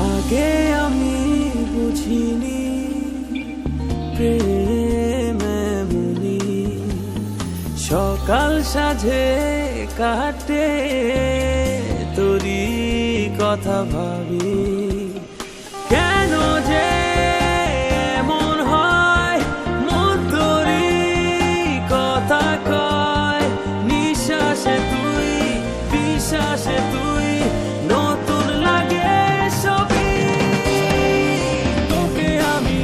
আগে আমি বুঝিনি প্রেম এমনি সকাল সাজে কাটে তোরই কথা ভাবি কেন যে এমন হয় মন তোরই কথা কয় নিঃশ্বাসে তুই বিশ্বাসে তুই নতুন লাগে সবই তোকে আমি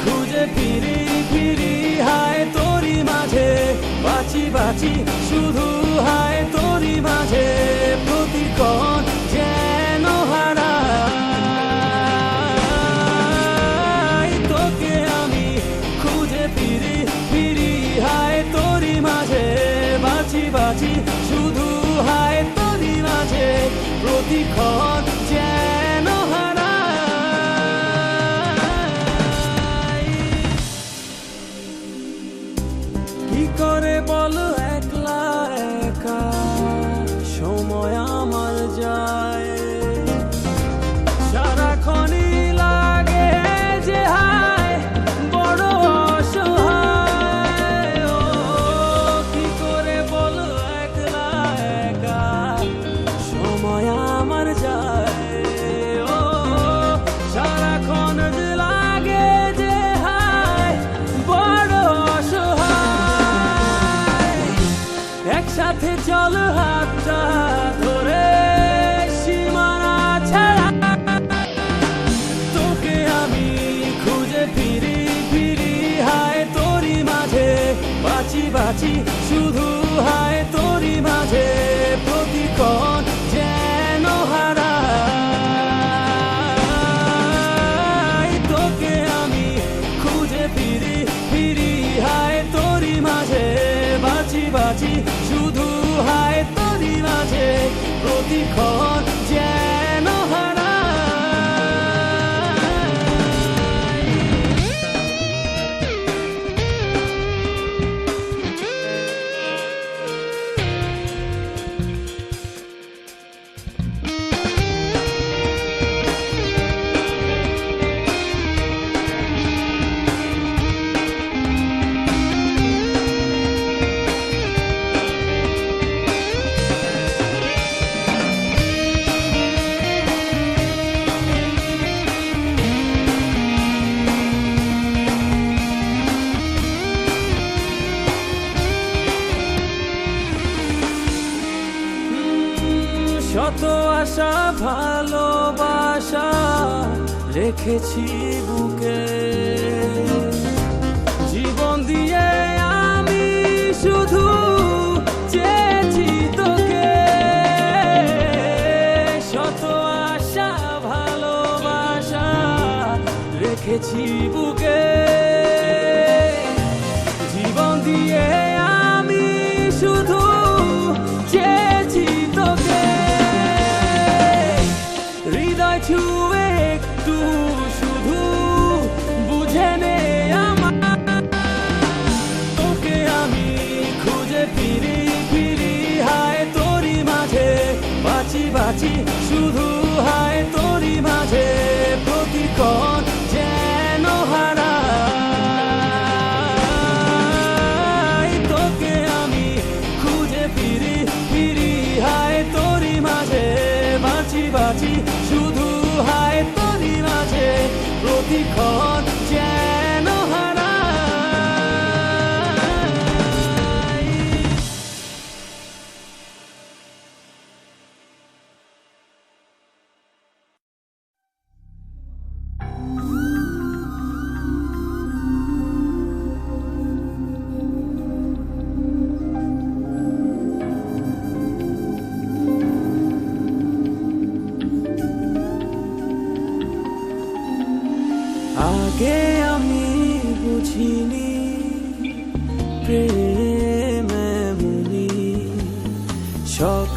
খুঁজে ফিরি ফিরি হায় তোরই মাঝে বাঁচি বাঁচি শুধু হায় তোরই মাঝে প্রতিক্ষণ যেন হারাই তোকে আমি খুঁজে ফিরি ফিরি হায় তোরই মাঝে বাঁচি বাঁচি শুধু হায় তোরই মাঝে প্রতিক্ষণ যেন হারাই কি করে বলো একলা একা সময় আমার যায় সারাক্ষণই লাগে যে হায় বড় অসহায় ও কি করে বলো একলা একা সময় আমার যায় ও সারাক্ষণ যে লাগে যে হায় বড় অসহায় একসাথে চল হাতটা ধরে সীমানা ছাড়া তোকে আমি খুঁজে ফিরি ফিরি হায় তোরই মাঝে বাঁচি বাঁচি শুধু হায় তোরই মাঝে প্রতিক্ষণ যেন হারাই তোকে আমি খুঁজে ফিরি ফিরি হায় তোরই মাঝে বাঁচি বাঁচি শুধু হায় তোরই মাঝে প্রতিক্ষণ যেন শত আশা ভালোবাসা রেখেছি বুকে জীবন দিয়ে আমি শুধু চেয়েছি তোকে শত আশা ভালোবাসা রেখেছি বুকে জীবন দিয়ে আমি শুধু চেয়েছি তোকে হৃদয় ছুঁয়ে একটু শুধু বুঝে নে আমার তোকে আমি খুঁজে ফিরি ফিরি হায় তোরই মাঝে বাঁচি বাঁচি শুধু হায় তোরই মাঝে প্রতিক্ষণ যেন হারাই তোকে আমি খুঁজে ফিরি ফিরি হায় তোরই মাঝে বাঁচি বাঁচি শুধু হায় তোরই মাঝে প্রতিক্ষণ যেন হারাই আগে আমি বুঝিনি প্রেম